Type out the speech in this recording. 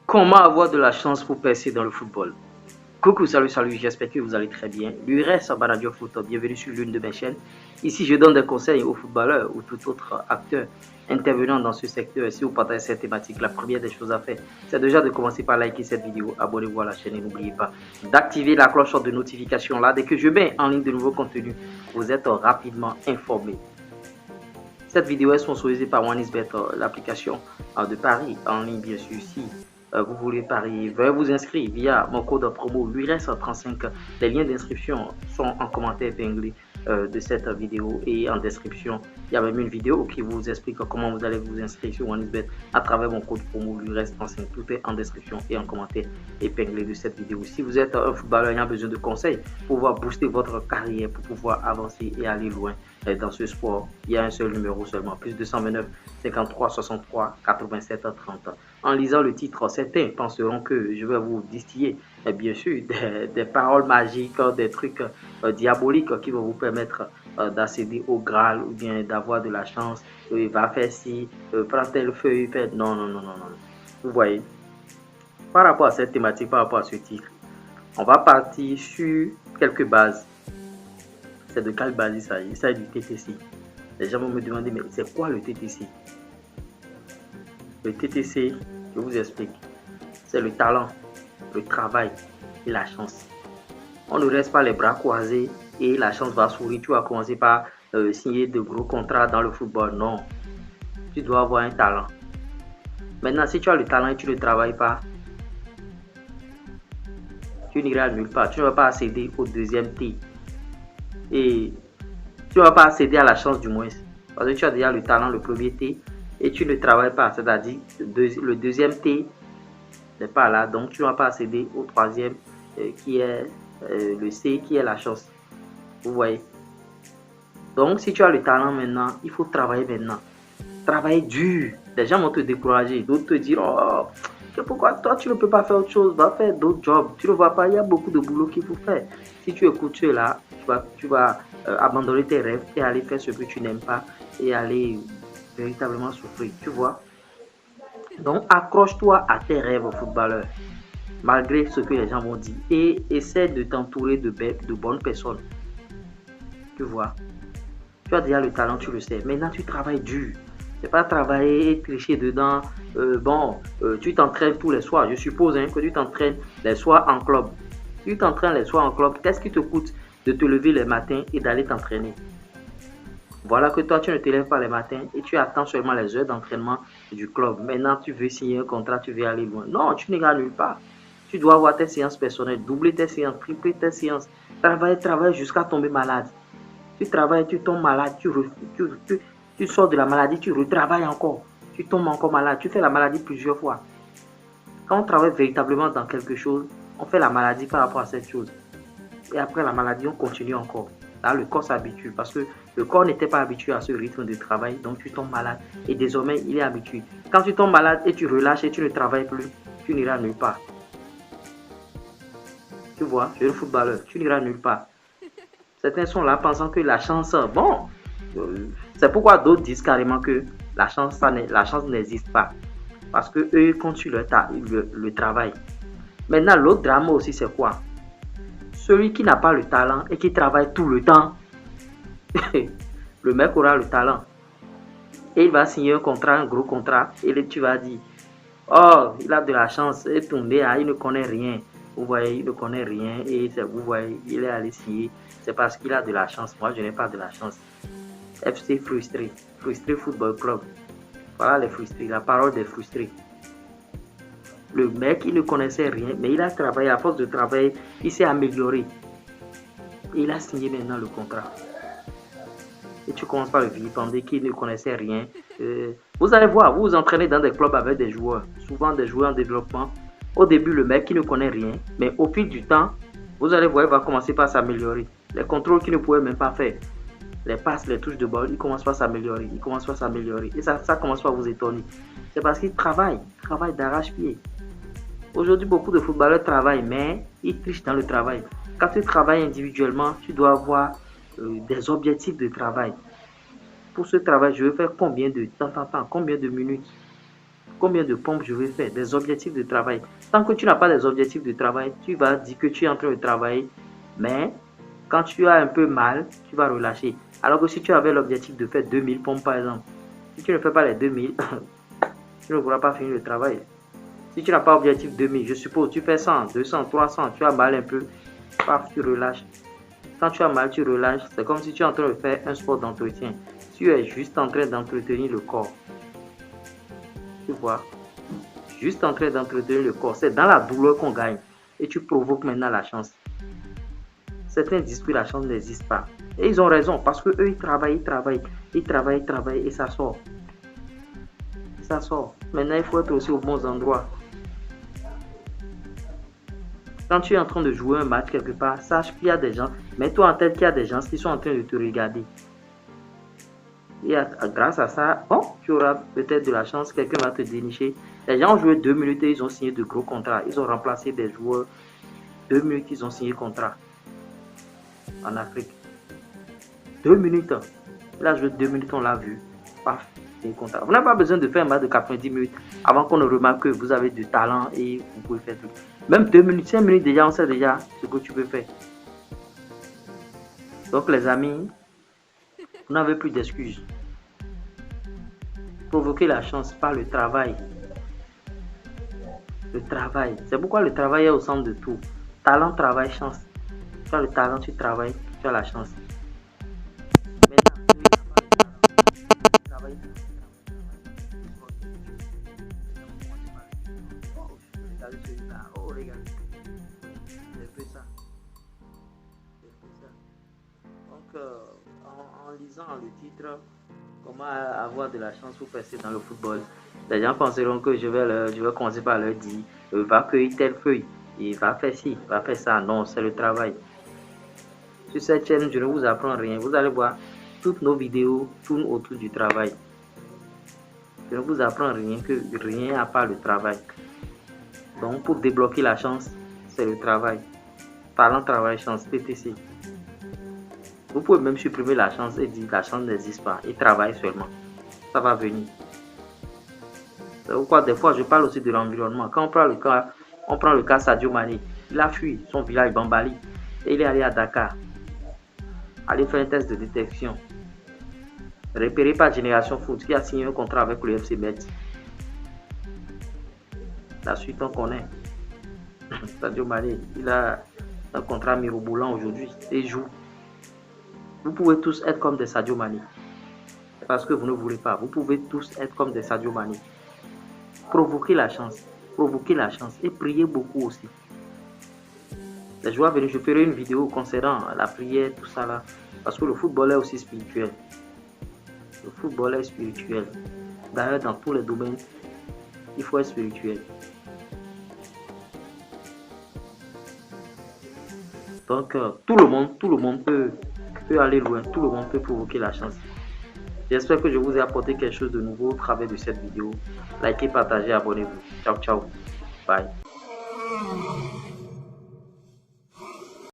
Comment avoir de la chance pour percer dans le football? Coucou, salut, j'espère que vous allez très bien. L'URS Banadio Foot, bienvenue sur l'une de mes chaînes. Ici, je donne des conseils aux footballeurs ou tout autre acteur intervenant dans ce secteur. Si vous partagez cette thématique, la première des choses à faire, c'est déjà de commencer par liker cette vidéo, abonnez-vous à la chaîne et n'oubliez pas d'activer la cloche de notification là. Dès que je mets en ligne de nouveaux contenus, vous êtes rapidement informés. Cette vidéo est sponsorisée par OneXBet, l'application de Paris en ligne, bien sûr. Si vous voulez parier, veuillez vous inscrire via mon code promo LURES35. Les liens d'inscription sont en commentaire épinglé de cette vidéo et en description. Il y a même une vidéo qui vous explique comment vous allez vous inscrire sur OneXBet à travers mon code promo LURES35. Tout est en description et en commentaire épinglé de cette vidéo. Si vous êtes un footballeur ayant besoin de conseils pour pouvoir booster votre carrière, pour pouvoir avancer et aller loin dans ce sport, il y a un seul numéro seulement, plus 229 53 63 87 30. En lisant le titre, certains penseront que je vais vous distiller, bien sûr, des paroles magiques, des trucs diaboliques qui vont vous permettre d'accéder au Graal ou bien d'avoir de la chance. Va faire ci, prends telle feuille, non, non, non, non, non. Vous voyez, par rapport à cette thématique, par rapport à ce titre, on va partir sur quelques bases. C'est de quelle base il s'agit? Il s'agit du TTC. Les gens vont me demander, mais c'est quoi le TTC? Le TTC, je vous explique. C'est le talent, le travail et la chance. On ne reste pas les bras croisés et la chance va sourire. Tu vas commencer par signer de gros contrats dans le football. Non. Tu dois avoir un talent. Maintenant, si tu as le talent et tu ne travailles pas, tu n'iras nulle part. Tu ne vas pas accéder au deuxième T. Et tu ne vas pas accéder à la chance du moins. Parce que tu as déjà le talent, le premier T, et tu ne travailles pas. C'est-à-dire le deuxième T n'est pas là. Donc tu ne vas pas accéder au troisième qui est le C, qui est la chance. Vous voyez? Donc si tu as le talent maintenant, il faut travailler maintenant. Travailler dur. Des gens vont te décourager. D'autres te diront, oh, pourquoi toi tu ne peux pas faire autre chose? Va faire d'autres jobs. Tu ne vois pas, il y a beaucoup de boulot qu'il faut faire. Si tu écoutes, tu es là, tu vas abandonner tes rêves et aller faire ce que tu n'aimes pas et aller véritablement souffrir, tu vois. Donc accroche-toi à tes rêves, footballeur, malgré ce que les gens vont dire, et essaie de t'entourer de bonnes personnes, tu vois. Tu as déjà le talent, tu le sais. Maintenant tu travailles dur. C'est pas travailler et tricher dedans. Tu t'entraînes tous les soirs. Je suppose que tu t'entraînes les soirs en club. Tu t'entraînes les soirs en club. Qu'est-ce qui te coûte de te lever les matins et d'aller t'entraîner? Voilà que toi, tu ne te lèves pas les matins et tu attends seulement les heures d'entraînement du club. Maintenant, tu veux signer un contrat, tu veux aller loin. Non, tu n'iras nulle part. Tu dois avoir tes séances personnelles, doubler tes séances, tripler tes séances. Travailler jusqu'à tomber malade. Tu travailles, tu tombes malade, tu sors de la maladie, tu retravailles encore. Tu tombes encore malade, tu fais la maladie plusieurs fois. Quand on travaille véritablement dans quelque chose, on fait la maladie par rapport à cette chose. Et après la maladie, on continue encore. Là, le corps s'habitue parce que le corps n'était pas habitué à ce rythme de travail. Donc, tu tombes malade et désormais, il est habitué. Quand tu tombes malade et tu relâches et tu ne travailles plus, tu n'iras nulle part. Tu vois, je suis le footballeur, tu n'iras nulle part. Certains sont là pensant que la chance, c'est pourquoi d'autres disent carrément que la chance n'existe pas. Parce que eux comptent sur le travail. Maintenant, l'autre drame aussi, c'est quoi? Celui qui n'a pas le talent et qui travaille tout le temps, le mec aura le talent. Et il va signer un contrat, un gros contrat, et tu vas dire, oh, il a de la chance, et tombé, il ne connaît rien. Vous voyez, il ne connaît rien, et vous voyez, il est allé signer. C'est parce qu'il a de la chance. Moi, je n'ai pas de la chance. FC Frustré, Frustré Football Club. Voilà les frustrés, la parole des frustrés. Le mec, il ne connaissait rien, mais il a travaillé, à force de travailler, il s'est amélioré. Et il a signé maintenant le contrat. Et tu commences par le vilipender qu'il ne connaissait rien. Vous allez voir, vous vous entraînez dans des clubs avec des joueurs, souvent des joueurs en développement. Au début, le mec, il ne connaît rien, mais au fil du temps, vous allez voir, il va commencer par s'améliorer. Les contrôles qu'il ne pouvait même pas faire, les passes, les touches de balle, il commence par s'améliorer, Et ça commence par vous étonner. C'est parce qu'il travaille d'arrache-pied. Aujourd'hui, beaucoup de footballeurs travaillent, mais ils trichent dans le travail. Quand tu travailles individuellement, tu dois avoir des objectifs de travail. Pour ce travail, je veux faire combien de temps, combien de minutes? Combien de pompes je vais faire? Des objectifs de travail. Tant que tu n'as pas des objectifs de travail, tu vas dire que tu es en train de travailler, mais quand tu as un peu mal, tu vas relâcher. Alors que si tu avais l'objectif de faire 2000 pompes par exemple, si tu ne fais pas les 2000, tu ne pourras pas finir le travail. Si tu n'as pas objectif 2000, je suppose, tu fais 100, 200, 300, tu as mal un peu, paf, tu relâches. Quand tu as mal, tu relâches. C'est comme si tu es en train de faire un sport d'entretien. Tu es juste en train d'entretenir le corps. Tu vois? Juste en train d'entretenir le corps. C'est dans la douleur qu'on gagne. Et tu provoques maintenant la chance. Certains disent que la chance n'existe pas. Et ils ont raison parce que eux ils travaillent et ça sort. Ça sort. Maintenant, il faut être aussi aux bons endroits. Quand tu es en train de jouer un match quelque part, sache qu'il y a des gens, mets-toi en tête qu'il y a des gens qui sont en train de te regarder. Et grâce à ça, bon, tu auras peut-être de la chance, quelqu'un va te dénicher. Les gens ont joué 2 minutes et ils ont signé de gros contrats. Ils ont remplacé des joueurs 2 minutes, ils ont signé contrat en Afrique. 2 minutes. Il a joué 2 minutes, on l'a vu. Paf, signé contrat. Vous n'avez pas besoin de faire un match de 90 minutes avant qu'on ne remarque que vous avez du talent et vous pouvez faire tout. Même 2 minutes, 5 minutes déjà, on sait déjà ce que tu peux faire. Donc les amis, vous n'avez plus d'excuses. Provoquez la chance par le travail. Le travail. C'est pourquoi le travail est au centre de tout. Talent, travail, chance. Tu as le talent, tu travailles, tu as la chance. Donc, en lisant le titre, comment avoir de la chance pour percer dans le football, les gens penseront que je vais commencer par leur dire va cueillir telle feuille, et va faire ci, va faire ça. Non, c'est le travail. Sur cette chaîne, je ne vous apprends rien. Vous allez voir, toutes nos vidéos tournent autour du travail. Je ne vous apprends rien à part le travail. Donc, pour débloquer la chance, c'est le travail. Talent, travail, chance, TTC. Vous pouvez même supprimer la chance et dire la chance n'existe pas et travaille seulement. Ça va venir. C'est pourquoi des fois je parle aussi de l'environnement. Quand on prend le cas Sadio Mané, il a fui son village Bambali et il est allé à Dakar. Aller faire un test de détection. Repéré par Génération Foot qui a signé un contrat avec le FC Metz. La suite on connaît. Sadio Mané, il a un contrat mirobolant aujourd'hui et joue. Vous pouvez tous être comme des Sadio Mané. Parce que vous ne voulez pas. Vous pouvez tous être comme des Sadio Mané. Provoquez la chance. Provoquez la chance. Et priez beaucoup aussi. Les joueurs venus, je ferai une vidéo concernant la prière, tout ça là. Parce que le football est aussi spirituel. Le football est spirituel. D'ailleurs, dans tous les domaines, il faut être spirituel. Donc, tout le monde peut aller loin, tout le monde peut provoquer la chance. J'espère que je vous ai apporté quelque chose de nouveau au travers de cette vidéo. Likez, partagez, abonnez-vous. Ciao, ciao. Bye.